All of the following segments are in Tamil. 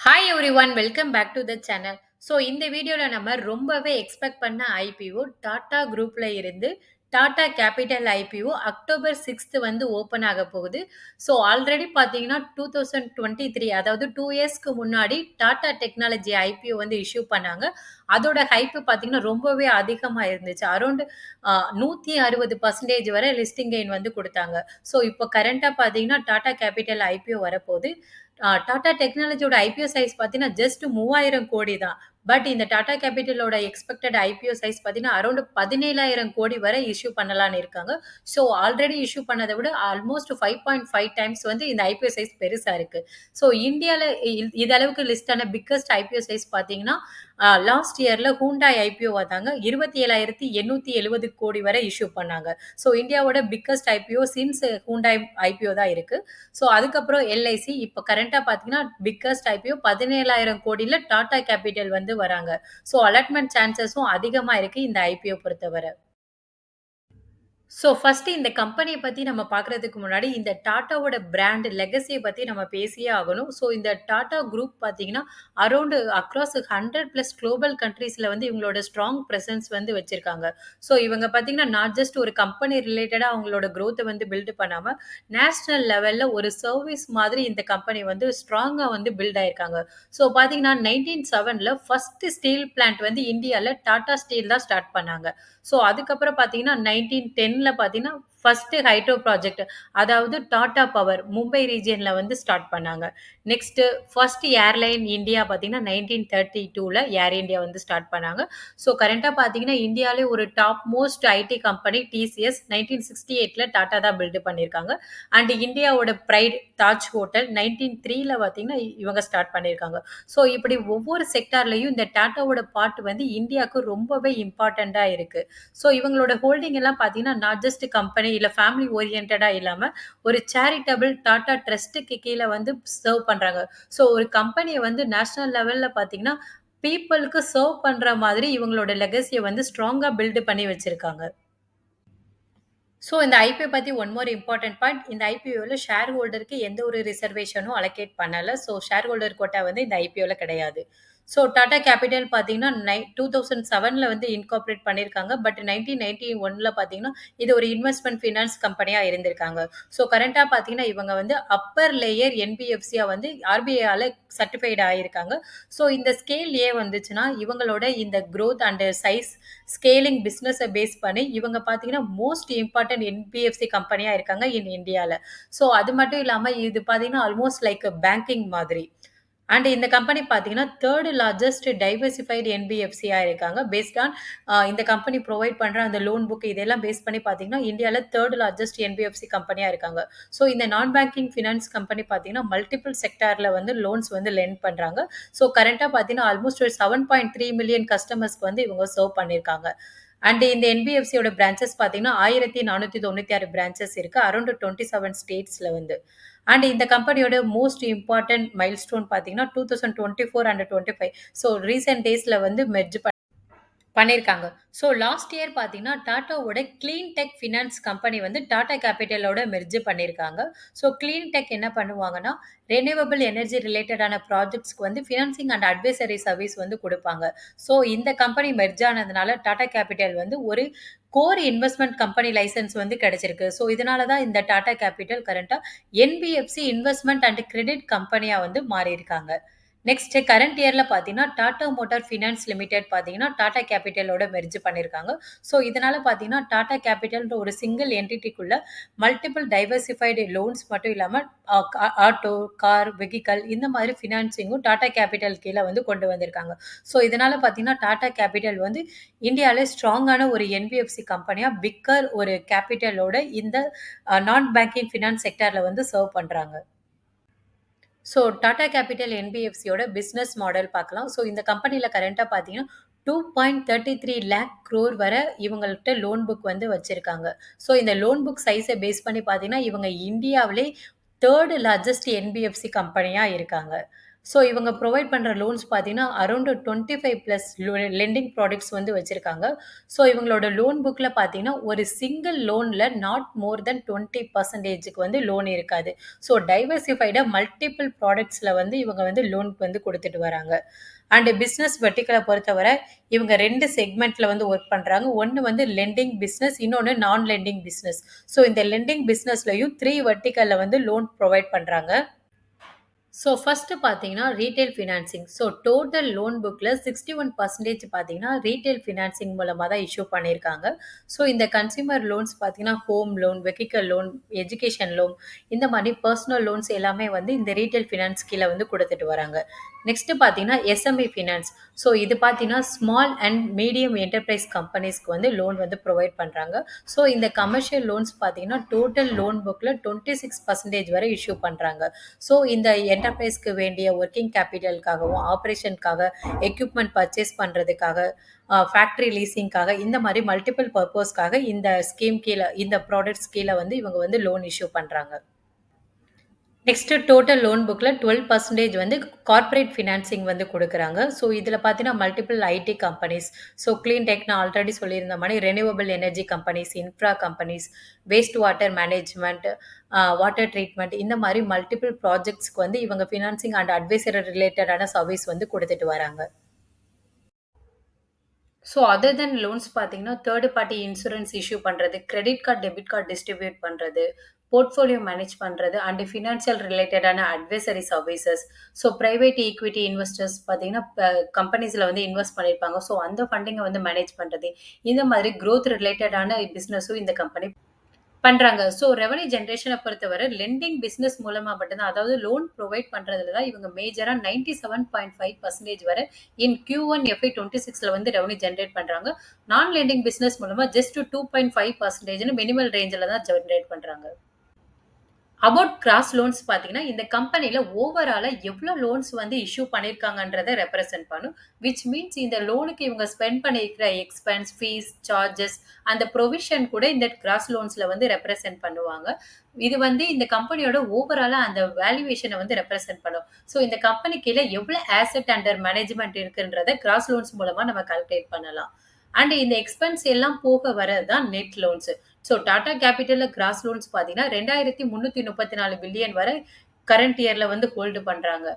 Hi everyone welcome back to the channel. So இந்த வீடியோல நம்ம ரொம்பவே எக்ஸ்பெக்ட் பண்ண ஐபிஓ டாடா குரூப்ல இருந்து Tata capital IPO October 6th வந்து ஓப்பன் ஆக போகுது. ஸோ ஆல்ரெடி பார்த்தீங்கன்னா 2023 அதாவது 2 இயர்ஸ்க்கு முன்னாடி டாடா டெக்னாலஜி ஐபிஓ வந்து இஷ்யூ பண்ணாங்க. அதோட ஹைப் பார்த்தீங்கன்னா ரொம்பவே அதிகமா இருந்துச்சு. அரவுண்ட் 160% வரை லிஸ்டிங் கெயின் வந்து குடுத்தாங்க. ஸோ இப்போ கரண்ட்டா பார்த்தீங்கன்னா டாடா கேபிட்டல் ஐபிஓ வரப்போது. டாடா டெக்னாலஜியோட ஐபிஓ சைஸ் பார்த்தீங்கன்னா, ஜஸ்ட் 3000 கோடி தான். பட் இந்த டாடா கேபிட்டலோட எக்ஸ்பெக்டட் ஐபிஓ சைஸ் பார்த்தீங்கன்னா, அரவுண்ட் 17,000 கோடி வரை இஷ்யூ பண்ணலான்னு இருக்காங்க. ஸோ ஆல்ரெடி இஷ்யூ பண்ணத விட ஆல்மோஸ்ட் 5.5 டைம்ஸ் வந்து இந்த ஐபிஓ சைஸ் பெருசா இருக்கு. ஸோ இந்தியால இது அளவுக்கு லிஸ்ட் ஆன பிக்கஸ்ட் ஐபிஓ சைஸ் பார்த்தீங்கன்னா, லாஸ்ட் இயர்ல ஹூண்டாய் ஐபிஓ வந்தாங்க. 27,870 கோடி வரை இஷ்யூ பண்ணாங்க. ஸோ இந்தியாவோட biggest IPO since Hyundai IPO தான் இருக்கு. ஸோ அதுக்கப்புறம் எல்ஐசி இப்ப கரண்ட்டா பார்த்தீங்கன்னா, பிக்கஸ்ட் ஐபிஓ 17,000 கோடில டாடா கேபிட்டல் வந்து வராங்க. ஸோ அலாட்மென்ட் சான்ஸஸும் அதிகமா இருக்கு இந்த ஐபிஓ பொறுத்தவர. ஸோ ஃபர்ஸ்ட்டு இந்த கம்பெனிய பத்தி நம்ம பார்க்குறதுக்கு முன்னாடி, இந்த டாட்டாவோட பிராண்ட் லெகசிய பத்தி நம்ம பேசியே ஆகணும். ஸோ இந்த டாடா குரூப் பார்த்தீங்கன்னா, அரவுண்ட் அக்ராஸ் 100 பிளஸ் குளோபல் கண்ட்ரீஸ்ல வந்து இவங்களோட ஸ்ட்ராங் பிரசன்ஸ் வந்து வச்சிருக்காங்க. ஸோ இவங்க பார்த்தீங்கன்னா, நாட் ஜஸ்ட் ஒரு கம்பெனி ரிலேட்டடா அவங்களோட குரோத்த வந்து பில்ட் பண்ணாம, நேஷனல் லெவல்ல ஒரு சர்விஸ் மாதிரி இந்த கம்பெனி வந்து ஸ்ட்ராங்கா வந்து பில்ட் ஆயிருக்காங்க. ஸோ பார்த்தீங்கன்னா, 1907ல ஃபர்ஸ்ட் ஸ்டீல் பிளான்ட் வந்து இந்தியால டாடா ஸ்டீல் தான் ஸ்டார்ட் பண்ணாங்க. ஸோ அதுக்கப்புறம் பார்த்தீங்கன்னா, 1910ல பார்த்தீங்கன்னா, ஃபர்ஸ்ட் ஹைட்ரோ ப்ராஜெக்ட் அதாவது டாடா பவர் மும்பை ரீஜியன்ல வந்து ஸ்டார்ட் பண்ணாங்க. நெக்ஸ்ட் ஃபர்ஸ்ட் ஏர்லைன் இந்தியா பார்த்தீங்கன்னா, 1932ல ஏர் இந்தியா வந்து ஸ்டார்ட் பண்ணாங்க. ஸோ கரண்ட்டா பார்த்தீங்கன்னா, இந்தியாலே ஒரு top most IT company TCS 1968ல டாடா தான் பில்ட் பண்ணியிருக்காங்க. அண்ட் இந்தியாவோட பிரைட் தாஜ் ஹோட்டல் 1903ல பார்த்தீங்கன்னா, இவங்க ஸ்டார்ட் பண்ணியிருக்காங்க. ஸோ இப்படி ஒவ்வொரு செக்டார்லயும் இந்த டாட்டாவோட பார்ட் வந்து இந்தியாவுக்கு ரொம்பவே இம்பார்ட்டன்ட்டா இருக்கு. ஸோ இவங்களோட ஹோல்டிங் எல்லாம் பார்த்தீங்கன்னா, நாட் ஜஸ்ட் கம்பெனி இல்ல ஃபேமிலி ஓரியன்டடா இல்லாம, ஒரு சேரிட்டபிள் டாடா ட்ரஸ்ட்டுக்கு கீழ வந்து சர்வ் பண்றாங்க. ஸோ ஒரு கம்பெனிய வந்து நேஷனல் லெவல்ல பார்த்தீங்கன்னா, பீப்பிள்க்கு சர்வ் பண்ற மாதிரி இவங்களோட லெகசிய வந்து ஸ்ட்ராங்கா பில்ட் பண்ணி வச்சிருக்காங்க. ஸோ இந்த ஐபிஓ பத்தி ஒன் மோர் இம்பார்ட்டன்ட் பாயிண்ட். இந்த ஐபிஓல ஷேர் ஹோல்டருக்கு எந்த ஒரு ரிசர்வேஷனும் அலோகேட் பண்ணல. ஸோ ஷேர் ஹோல்டர் கோட்டா வந்து இந்த ஐபிஓல கிடையாது. ஸோ டாடா கேபிட்டல் பார்த்தீங்கன்னா, 2007ல வந்து இன்கார்ப்பரேட் பண்ணியிருக்காங்க. பட் 1991ல பார்த்தீங்கன்னா, இது ஒரு இன்வெஸ்ட்மென்ட் ஃபினான்ஸ் கம்பெனியா இருந்திருக்காங்க. ஸோ கரண்ட்டா பார்த்தீங்கன்னா, இவங்க வந்து அப்பர் லேயர் என்பிஎஃப்சியா வந்து ஆர்பிஐயால சர்டிஃபைட் ஆயிருக்காங்க. ஸோ இந்த ஸ்கேல் ஏன் வந்துச்சுன்னா, இவங்களோட இந்த growth and size scaling business base பண்ணி இவங்க பார்த்தீங்கன்னா, மோஸ்ட் இம்பார்ட்டன்ட் என்பிஎஃப்சி கம்பெனியா இருக்காங்க இன் இண்டியால. ஸோ அது மட்டும் இல்லாம இது பார்த்தீங்கன்னா, ஆல்மோஸ்ட் லைக் பேங்கிங் மாதிரி. அண்ட் இந்த கம்பெனி பார்த்தீங்கன்னா, 3 லார்ஜஸ்ட் டைவர்சிஃபைட் என்பிஎஃப்சியா இருக்காங்க. பேஸ்ட் ஆன் இந்த கம்பெனி புரொவைட் பண்ற அந்த லோன் புக் இதெல்லாம் பேஸ் பண்ணி பார்த்தீங்கன்னா, இந்தியால 3 லார்ஜஸ்ட் என்பிஎஃப்சி கம்பெனியா இருக்காங்க. ஸோ இந்த நான் பேங்கிங் ஃபினான்ஸ் கம்பெனி பார்த்தீங்கன்னா, மல்டிபிள் செக்டார்ல வந்து லோன்ஸ் வந்து லெண்ட் பண்றாங்க. ஸோ கரண்ட்டா பார்த்தீங்கன்னா, ஆல்மோஸ்ட் ஒரு 7.3 மில்லியன் கஸ்டமர்ஸ்க்கு வந்து இவங்க சர்வ் பண்ணியிருக்காங்க. அண்ட் இந்த என்பிஎஃப்சியோட பிரான்ச்சஸ் பார்த்தீங்கன்னா, 1496 பிரான்ச்சஸ் இருக்கு. அரவுண்ட் 27 ஸ்டேட்ஸ்ல வந்து. அண்ட் இந்த கம்பெனியோட மோஸ்ட் இம்பார்ட்டன்ட் மைல்ஸ்டோன் பார்த்தீங்கன்னா, 2024 அண்ட் 25 ஸோ ரீசென்ட் டேஸ்ல வந்து மெர்ஜ் பண்ணியிருக்காங்க. ஸோ லாஸ்ட் இயர் பார்த்தீங்கன்னா, டாட்டாவோட கிளீன் டெக் ஃபினான்ஸ் கம்பெனி வந்து டாடா கேபிட்டலோட மெர்ஜ் பண்ணியிருக்காங்க. ஸோ கிளீன் டெக் என்ன பண்ணுவாங்கன்னா, ரெனியூவபிள் எனர்ஜி ரிலேட்டடான ப்ராஜெக்ட்ஸ்க்கு வந்து ஃபினான்சிங் அண்ட் அட்வைசரி சர்வீஸ் வந்து குடுப்பாங்க. ஸோ இந்த கம்பெனி மெர்ஜ் ஆனதுனால டாடா கேபிட்டல் வந்து ஒரு கோர் இன்வெஸ்ட்மென்ட் கம்பெனி லைசென்ஸ் வந்து கிடைச்சிருக்கு. ஸோ இதனால தான் இந்த டாடா கேபிட்டல் கரண்ட்டா என்பிஎஃப்சி இன்வெஸ்ட்மென்ட் அண்ட் கிரெடிட் கம்பெனியா வந்து மாறியிருக்காங்க. நெக்ஸ்ட் கரண்ட் இயர்ல பார்த்தீங்கன்னா, டாடா மோட்டார் ஃபினான்ஸ் லிமிடெட் பார்த்தீங்கன்னா, டாடா கேபிட்டலோட மெர்ஜ் பண்ணியிருக்காங்க. ஸோ இதனால பார்த்தீங்கன்னா, டாடா கேபிட்டல்ன்ற ஒரு சிங்கிள் என்டிட்டிக்குள்ள மல்டிபிள் டைவர்சிஃபைடு லோன்ஸ் மட்டும் இல்லாம ஆட்டோ, கார், வெஹிக்கல் இந்த மாதிரி ஃபினான்சிங்கும் டாடா கேபிட்டல் கீழ வந்து கொண்டு வந்திருக்காங்க. ஸோ இதனால பார்த்தீங்கன்னா, டாடா கேபிட்டல் வந்து இந்தியால ஸ்ட்ராங்கான ஒரு என்பிஎஃப்சி கம்பெனியா பிக்கர் ஒரு கேபிட்டலோட இந்த நான் பேங்கிங் ஃபினான்ஸ் செக்டார்ல வந்து சர்வ் பண்றாங்க. ஸோ டாடா கேபிட்டல் என்பிஎஃப்சியோட பிசினஸ் மாடல் பார்க்கலாம். ஸோ இந்த கம்பெனில கரண்ட்டா பார்த்தீங்கன்னா, 2.33 லேக் க்ரோர் வர இவங்கள்ட்ட லோன் புக் வந்து வச்சிருக்காங்க. ஸோ இந்த லோன் புக் சைஸ பேஸ் பண்ணி பார்த்தீங்கன்னா, இவங்க இந்தியாவிலே 3 லார்ஜஸ்ட் என்பிஎஃப்சி கம்பெனியா இருக்காங்க. ஸோ இவங்க ப்ரொவைட் பண்ற லோன்ஸ் பார்த்தீங்கன்னா, அரவுண்ட் 25 பிளஸ் லெண்டிங் ப்ராடக்ட்ஸ் வந்து வச்சிருக்காங்க. ஸோ இவங்களோட லோன் புக்ல பார்த்தீங்கன்னா, ஒரு சிங்கிள் லோன்ல நாட் மோர் தென் 20%க்கு வந்து லோன் இருக்காது. ஸோ டைவர்சிஃபைடா மல்டிபிள் ப்ராடக்ட்ஸ்ல வந்து இவங்க வந்து லோன் வந்து குடுத்துட்டு வராங்க. அண்ட் பிசினஸ் வெர்டிகல பொறுத்தவரை, இவங்க 2 செக்மென்ட்ல வந்து வொர்க் பண்றாங்க. ஒண்ணு வந்து லெண்டிங் பிசினஸ், இன்னொன்னு நான் லெண்டிங் பிசினஸ். ஸோ இந்த லெண்டிங் பிசினஸ்லயும் 3 வெர்டிகல்ல வந்து லோன் ப்ரொவைட் பண்றாங்க. ஸோ ஃபர்ஸ்ட்டு பார்த்தீங்கன்னா, retail financing. So total loan புக்ல 61% பார்த்தீங்கன்னா, ரீட்டெயில் ஃபினான்சிங் மூலமா தான் இஷ்யூ பண்ணியிருக்காங்க. ஸோ இந்த கன்சியூமர் லோன்ஸ் பார்த்தீங்கன்னா, home loan, vehicle loan, education loan இந்த மாரி பெர்சனல் லோன்ஸ் எல்லாமே வந்து இந்த ரீட்டெயில் ஃபினான்ஸ் கீழ வந்து குடுத்துட்டு வராங்க. நெக்ஸ்ட்டு பார்த்தீங்கன்னா, எஸ்எம்இ ஃபினான்ஸ். ஸோ இது பார்த்தீங்கன்னா, ஸ்மால் அண்ட் மீடியம் என்டர்பிரைஸ் கம்பெனிஸ்க்கு வந்து லோன் வந்து ப்ரொவைட் பண்றாங்க. ஸோ இந்த கமர்ஷியல் லோன்ஸ் பார்த்தீங்கன்னா, டோட்டல் லோன் புக்ல 26% வரை இஷ்யூ பண்றாங்க. ஸோ இந்த என்டர்பிரைஸ்க்கு வேண்டிய ஒர்க்கிங் கேபிட்டலுக்காகவும், ஆப்பரேஷனுக்காக, எக்யூப்மென்ட் பர்ச்சேஸ் பண்றதுக்காக, ஃபேக்டரி லீசிங்க்காக இந்த மாரி மல்டிபிள் பர்ப்போஸ்க்காக இந்த ஸ்கீம் கீழ இந்த ப்ராடக்ட்ஸ் கீழ வந்து இவங்க வந்து லோன் இஷ்யூ பண்றாங்க. நெக்ஸ்ட் டோட்டல் லோன் புக்ல 12% வந்து கார்ப்பரேட் ஃபினான்சிங் வந்து குடுக்குறாங்க. ஸோ இதில பார்த்தீங்கன்னா, multiple IT companies, so clean tech நான் ஆல்ரெடி சொல்லியிருந்த மாரி renewable energy companies, infra companies, waste water management, water treatment இந்த மாரி மல்டிபிள் ப்ராஜெக்ட்ஸ்க்கு வந்து இவங்க ஃபினான்சிங் அண்ட் அட்வைசரி ரிலேட்டடான சர்வீஸ் வந்து குடுத்துட்டு வராங்க. ஸோ அதர் தென் லோன்ஸ் பார்த்தீங்கன்னா, தேர்ட் பார்ட்டி இன்சூரன்ஸ் இஷ்யூ பண்றது, credit card, debit card distribute பண்றது, போர்ட்ஃபோலியோ மேனேஜ் பண்றது அண்ட் ஃபினான்ஷியல் ரிலேட்டடான advisory services. So private equity investors பார்த்தீங்கன்னா, கம்பெனிஸ்ல வந்து இன்வெஸ்ட் பண்ணியிருப்பாங்க. ஸோ அந்த ஃபண்டிங்க வந்து மேனேஜ் பண்றது. இந்த மாதிரி குரோத் ரிலேட்டடான பிசினஸும் இந்த கம்பெனி பண்றாங்க. ஸோ ரெவன்யூ ஜெனரேஷன பொறுத்தவரை லெண்டிங் பிசினஸ் மூலமா மட்டும் தான். அதாவது லோன் புரொவைட் பண்றதுல தான் இவங்க மேஜரா 97.5% வரை இன் Q1 FY26ல வந்து ரெவன்யூ ஜெனரேட் பண்றாங்க. நான் லெண்டிங் பிசினஸ் மூலமா ஜஸ்ட் 2.5%ன்னு மினிமல் ரேஞ்ச்ல தான் ஜெனரேட் பண்றாங்க. அபௌட் கிராஸ் லோன்ஸ் பார்த்தீங்கன்னா, இந்த கம்பெனில ஓவராலா எவ்ளோ லோன்ஸ் வந்து இஷ்யூ பண்ணியிருக்காங்கன்றத ரெப்ரசன்ட் பண்ணும். விச் மீன்ஸ் இந்த லோனுக்கு இவங்க ஸ்பெண்ட் பண்ணியிருக்கிற எக்ஸ்பென்ஸ், ஃபீஸ், சார்ஜஸ் அந்த புரோவிஷன் கூட இந்த கிராஸ் லோன்ஸ்ல வந்து ரெப்ரசன்ட் பண்ணுவாங்க. இது வந்து இந்த கம்பெனியோட ஓவராலா அந்த வேல்யூவேஷன வந்து ரெப்ரசன்ட் பண்ணும். ஸோ இந்த கம்பெனி கீழ எவ்ளோ அசெட் அண்டர் மேனேஜ்மென்ட் இருக்குன்றத கிராஸ் லோன்ஸ் மூலமா நம்ம கால்குலேட் பண்ணலாம். அண்ட் இந்த எக்ஸ்பென்ஸ் எல்லாம் போக வரது தான் நெட் லோன்ஸ். ஸோ டாடா கேபிட்டல்ல கிராஸ் லோன்ஸ் பார்த்தீங்கன்னா, 2334 பில்லியன் வரை கரண்ட் இயர்ல வந்து ஹோல்டு பண்றாங்க.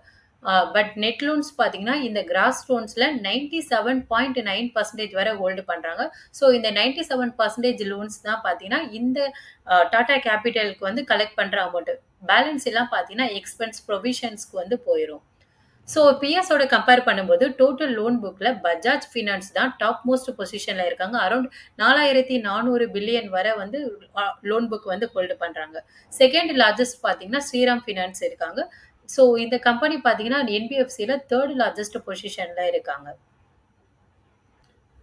பட் நெட் லோன்ஸ் பார்த்தீங்கன்னா, இந்த கிராஸ் லோன்ஸ்ல 97.9% வரை ஹோல்டு பண்றாங்க. ஸோ இந்த 97% லோன்ஸ் தான் பார்த்தீங்கன்னா, இந்த டாடா கேபிட்டலுக்கு வந்து கலெக்ட் பண்ற அமௌண்ட். பேலன்ஸ் எல்லாம் பார்த்தீங்கன்னா, எக்ஸ்பென்ஸ் புரோவிஷன்ஸ்க்கு வந்து போயிரும். ஸோ பிஎஸோட கம்பேர் பண்ணும்போது டோட்டல் லோன் புக்ல பஜாஜ் ஃபினான்ஸ் தான் டாப் மோஸ்ட் பொசிஷன்ல இருக்காங்க. அரவுண்ட் 4400 பில்லியன் வரை வந்து லோன் புக் வந்து ஹோல்டு பண்றாங்க. செகண்ட் லார்ஜஸ்ட் பார்த்தீங்கன்னா, ஸ்ரீராம் ஃபினான்ஸ் இருக்காங்க. ஸோ இந்த கம்பெனி பார்த்தீங்கன்னா, என்பிஎஃப்சில 3 லார்ஜஸ்ட் பொசிஷன்ல இருக்காங்க.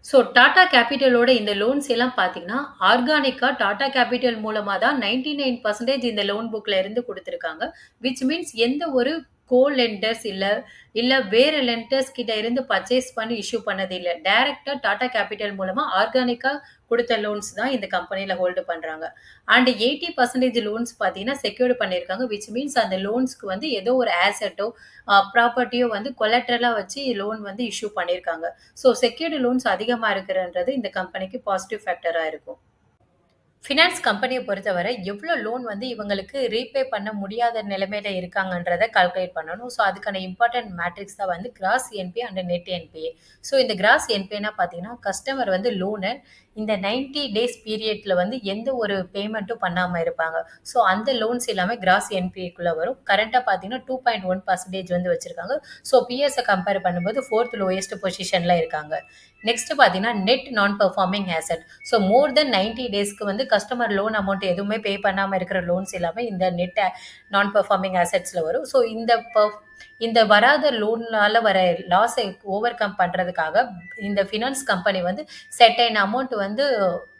ஸோ டாடா கேபிட்டலோட இந்த லோன்ஸ் எல்லாம் பார்த்தீங்கன்னா, ஆர்கானிக்கா டாடா கேபிட்டல் மூலமா தான் 99% இந்த லோன் புக்ல இருந்து குடுத்துருக்காங்க. விச் மீன்ஸ் எந்த ஒரு லெண்டர்ஸ் இல்ல வேற லெண்டர்ஸ் கிட்ட இருந்து பர்ச்சேஸ் பண்ணி இஷ்யூ பண்ணது இல்ல. டைரக்ட்டா டாடா கேபிட்டல் மூலமா ஆர்கானிக்கா குடுத்த லோன்ஸ் தான் இந்த கம்பெனில ஹோல்டு பண்றாங்க. அண்ட் 80% லோன்ஸ் பார்த்தீங்கன்னா, செக்யூர்ட் பண்ணியிருக்காங்க. விச் மீன்ஸ் அந்த லோன்ஸ்க்கு வந்து ஏதோ ஒரு அசெட்டோ, ப்ராப்பர்ட்டியோ வந்து கொலட்ரலா வச்சு லோன் வந்து இஷ்யூ பண்ணியிருக்காங்க. ஸோ செக்யூர்ட் லோன்ஸ் அதிகமா இருக்குன்றது இந்த கம்பெனிக்கு பாசிட்டிவ் ஃபேக்டரா இருக்கும். ஃபினான்ஸ் கம்பெனிய பொறுத்தவரை எவ்ளோ லோன் வந்து இவங்களுக்கு ரீபே பண்ண முடியாத நிலைமையில இருக்காங்கன்றத கால்குலேட் பண்ணணும். ஸோ அதுக்கான இம்பார்ட்டன்ட் மேட்ரிக்ஸ் தான் வந்து cross NBA and net NBA. So இந்த கிராஸ் என்பிஏன்னா பார்த்தீங்கன்னா, கஸ்டமர் வந்து லோன இந்த 90 டேஸ் பீரியட்ல வந்து எந்த ஒரு பேமெண்ட்டும் பண்ணாம இருப்பாங்க. ஸோ அந்த லோன்ஸ் எல்லாமே கிராஸ் என்பிஏக்குள்ள வரும். கரண்ட்டா பார்த்தீங்கன்னா 2.1% வந்து வச்சிருக்காங்க. ஸோ பிஎஸ்ஸ கம்பேர் பண்ணும்போது 4த் லோயஸ்ட் பொசிஷன்ல இருக்காங்க. நெக்ஸ்ட் பார்த்தீங்கன்னா, net non performing asset. So more then 90 டேஸ்க்கு வந்து கஸ்டமர் லோன் அமௌண்ட் எதுவுமே பே பண்ணாம இருக்கிற லோன்ஸ் எல்லாமே இந்த நெட் நான் பெர்ஃபார்மிங் அசெட்ஸ்ல வரும். ஸோ இந்த வராத லோன்னால வர லாஸை ஓவர் கம் பண்றதுக்காக இந்த ஃபினான்ஸ் கம்பெனி வந்து செர்டைன் அமௌண்ட் வந்து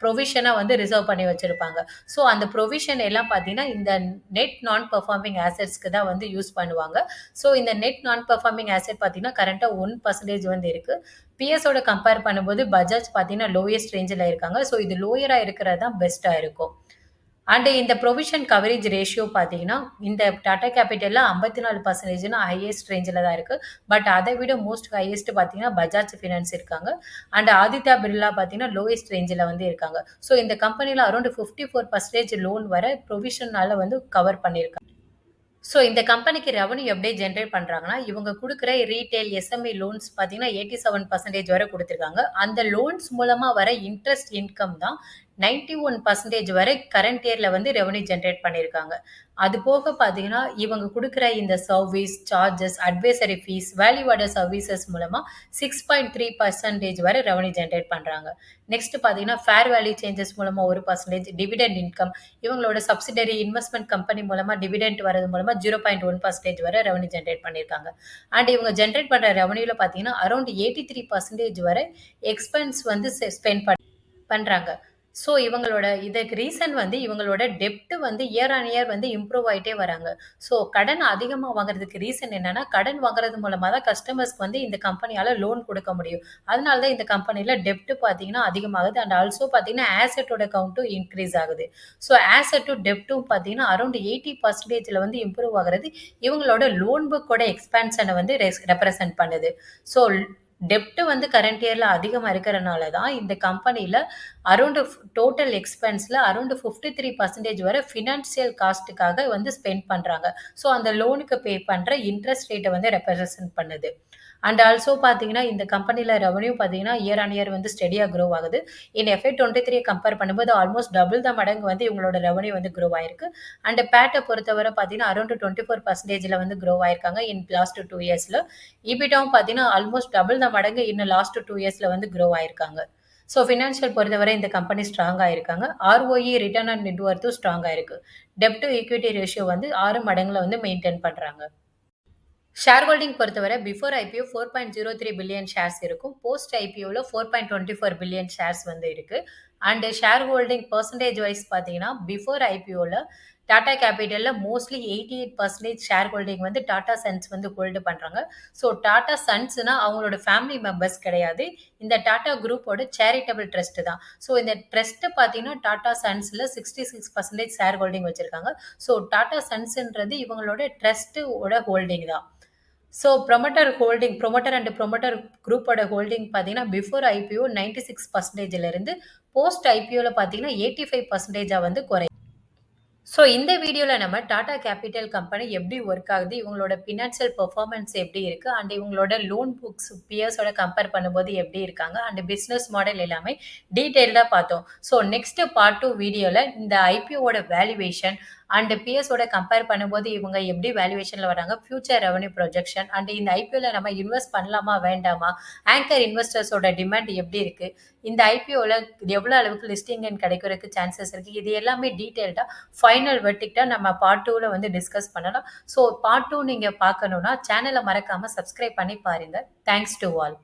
ப்ரொவிஷனா வந்து ரிசர்வ் பண்ணி வச்சிருப்பாங்க. ஸோ அந்த ப்ரொவிஷன் எல்லாம் பார்த்தீங்கன்னா, இந்த நெட் நான் பெர்ஃபார்மிங் அசெட்ஸ்க்கு தான் வந்து யூஸ் பண்ணுவாங்க. ஸோ இந்த நெட் நான் பெர்ஃபார்மிங் அசெட் பார்த்தீங்கன்னா, கரண்ட்டா 1% வந்து இருக்கு. பிஎஸோட கம்பேர் பண்ணும்போது பஜாஜ் பார்த்தீங்கன்னா, லோயஸ்ட் ரேஞ்சுல இருக்காங்க. ஸோ இது லோயரா இருக்கிறது தான் பெஸ்ட்டா இருக்கும். அண்ட் இந்த ப்ரொவிஷன் கவரேஜ் ரேஷியோ பார்த்தீங்கன்னா, இந்த டாடா கேபிட்டல்ல 54%ன்னு ஹையஸ்ட் ரேஞ்சில தான் இருக்கு. பட் அத விட மோஸ்ட் ஹையஸ்ட் பார்த்தீங்கன்னா, பஜாஜ் ஃபினான்ஸ் இருக்காங்க. அண்ட் ஆதித்யா பிர்லா பார்த்தீங்கன்னா, லோயஸ்ட் ரேஞ்சில வந்து இருக்காங்க. ஸோ இந்த கம்பெனில அரவுண்ட் 54% லோன் வர ப்ரொவிஷனால வந்து கவர் பண்ணியிருக்காங்க. ஸோ இந்த கம்பெனிக்கு ரெவன்யூ எப்படி ஜென்ரேட் பண்றாங்கன்னா, இவங்க குடுக்குற ரீட்டெயில், எஸ்எம்இ லோன்ஸ் பார்த்தீங்கன்னா, 87% வரை குடுத்துருக்காங்க. அந்த லோன்ஸ் மூலமா வர இன்ட்ரெஸ்ட் இன்கம் தான் 91% வரை கரண்ட் இயர்ல வந்து ரெவன்யூ ஜென்ரேட் பண்ணியிருக்காங்க. அது போக பார்த்தீங்கன்னா, இவங்க குடுக்குற இந்த service, charges, advisory fees, value added services மூலமா 6.3% வரை ரெவன்யூ ஜென்ரேட் பண்றாங்க. நெக்ஸ்ட் பார்த்தீங்கன்னா, ஃபேர் வேல்யூ சேஞ்சஸ் மூலமா 1%, டிவிடெண்ட் இன்கம் இவங்களோட சப்சிடரி இன்வெஸ்ட்மென்ட் கம்பெனி மூலமா டிவிடெண்ட் வரது மூலமா 0.1% வரை ரெவன்யூ ஜென்ரேட் பண்ணியிருக்காங்க. அண்ட் இவங்க ஜென்ரேட் பண்ற ரெவன்யூல பார்த்தீங்கன்னா, அரவுண்ட் 83% வரை எக்ஸ்பென்ஸ் வந்து ஸ்பெண்ட் பண்றாங்க. ஸோ இவங்களோட இதுக்கு ரீசன் வந்து இவங்களோட டெப்ட் வந்து இயர் ஆன் இயர் வந்து இம்ப்ரூவ் ஆயிட்டே வராங்க. ஸோ கடன் அதிகமா வாங்குறதுக்கு ரீசன் என்னன்னா, கடன் வாங்குறது மூலமா தான் கஸ்டமர்ஸ்க்கு வந்து இந்த கம்பெனியால லோன் குடுக்க முடியும். அதனால தான் இந்த கம்பெனில டெப்ட் பார்த்தீங்கன்னா அதிகமாகுது. அண்ட் ஆல்சோ பார்த்தீங்கன்னா, ஆசெட்டோட கவுண்ட்டும் இன்கிரீஸ் ஆகுது. ஸோ ஆசெட்டும் டெப்ட்டும் பார்த்தீங்கன்னா, அரவுண்ட் 80%ல வந்து இம்ப்ரூவ் ஆகுறது இவங்களோட லோன் புக்கோட எக்ஸ்பான்ஷன வந்து ரெப்ரசன்ட் பண்ணுது. ஸோ டெப்ட் வந்து கரண்ட் இயர்ல அதிகமா இருக்கிறனால தான் இந்த கம்பெனில அரவுண்ட் டோட்டல் எக்ஸ்பென்ஸ்ல அரவுண்ட் 53% வரை ஃபினான்சியல் காஸ்ட்டுக்காக வந்து ஸ்பெண்ட் பண்றாங்க. ஸோ அந்த லோனுக்கு பே பண்ற இன்ட்ரெஸ்ட் ரேட்ட வந்து ரெப்ரசன்ட் பண்ணுது. அண்ட் ஆல்சோ பார்த்தீங்கன்னா, இந்த கம்பெனில ரெவன்யூ பார்த்தீங்கன்னா, இயர் ஆன் இயர் வந்து ஸ்டெடியா குரோ ஆகுது. இன் எஃப்ஐ 23 கம்பேர் பண்ணும்போது ஆல்மோஸ்ட் டபுள் த மடங்கு வந்து இவங்களோட ரெவன்யூ வந்து குரோ ஆயிருக்கு. அண்ட் பேட்ட பொறுத்தவரை பார்த்தீங்கன்னா, அரவுண்ட் 24%ல வந்து குரோ ஆயிருக்காங்க இன் லாஸ்ட் 2 இயர்ஸ்ல. இபிடாவும் பார்த்தீங்கன்னா, ஆல்மோஸ்ட் டபுள் த மடங்கு இன்னும் லாஸ்ட் 2 இயர்ஸ்ல வந்து குரோ ஆயிருக்காங்க. ஸோ ஃபினான்ஷியல் பொறுத்தவரை இந்த கம்பெனி ஸ்ட்ராங்கா இருக்காங்க. ஆர்ஓஇ ரிட்டர்ன் ஆன் நெட் வொர்த்தும் ஸ்ட்ராங்கா இருக்கு. டெப்ட் டூ ஈக்விட்டி ரேஷியோ வந்து 6 மடங்குல வந்து மெயின்டெயின் பண்றாங்க. ஷேர் ஹோல்டிங் பொறுத்தவரை பிஃபோர் ஐபிஓ 4.03 பில்லியன் ஷேர்ஸ் இருக்கும். போஸ்ட் ஐபிஓல 4.24 பில்லியன் ஷேர்ஸ் வந்து இருக்கு. And share holding percentage wise பார்த்தீங்கன்னா, பிஃபோர் ஐபிஓல டாடா கேபிட்டல்ல மோஸ்ட்லி 88% ஷேர் ஹோல்டிங் வந்து டாடா சன்ஸ் வந்து ஹோல்டு பண்றாங்க. ஸோ டாடா சன்ஸ்னா அவங்களோட ஃபேமிலி மெம்பர்ஸ் கிடையாது. இந்த டாடா குரூப்போட சேரிட்டபிள் ட்ரஸ்ட் தான். ஸோ இந்த ட்ரஸ்ட் பார்த்தீங்கன்னா, டாடா சன்ஸ்ல 66% ஷேர் ஹோல்டிங் வச்சிருக்காங்க. ஸோ டாடா சன்ஸ்ன்றது இவங்களோட ட்ரஸ்ட்டோட ஹோல்டிங் தான். ஸோ ப்ரொமோட்டர் அண்ட் ப்ரொமோட்டர் குரூப்போட ஹோல்டிங் பார்த்தீங்கன்னா, பிஃபோர் ஐபிஓ 96%ல இருந்து போஸ்ட் ஐபிஓல பார்த்தீங்கன்னா 85%ஆ வந்து குறையுது. ஸோ இந்த வீடியோல நம்ம டாடா கேபிட்டல் கம்பெனி எப்படி ஒர்க் ஆகுது, இவங்களோட ஃபினான்ஷியல் பெர்ஃபார்மன்ஸ் எப்படி இருக்கு, அண்ட் இவங்களோட லோன் புக்ஸ் பியர்ஸோட கம்பேர் பண்ணும்போது எப்படி இருக்காங்க, அண்ட் பிசினஸ் மாடல் எல்லாமே டீட்டெயில்டா பார்த்தோம். ஸோ நெக்ஸ்ட் பார்ட் 2 வீடியோல இந்த ஐபிஓட வேல்யூவேஷன் அண்ட் பிஎஸோட கம்பேர் பண்ணும்போது இவங்க எப்படி வேல்யூவேஷன்ல வராங்க, ஃபியூச்சர் ரெவன்யூ ப்ரொஜெக்ஷன் அண்ட் இந்த ஐபிஓல நம்ம இன்வெஸ்ட் பண்ணலாமா வேண்டாமா, ஆங்கர் இன்வெஸ்டர்ஸோட டிமாண்ட் எப்படி இருக்கு, இந்த ஐபிஓல எவ்வளோ அளவுக்கு லிஸ்டிங் கிடைக்கிறதுக்கு சான்சஸ் இருக்கு, இது எல்லாமே டீட்டெயில்டா ஃபைனல் வெர்டிக்டா நம்ம பார்ட் 2ல வந்து டிஸ்கஸ் பண்ணலாம். ஸோ பார்ட் 2 நீங்க பார்க்கணும்னா சேனலை மறக்காம சப்ஸ்கிரைப் பண்ணி பாருங்க. Thanks to all.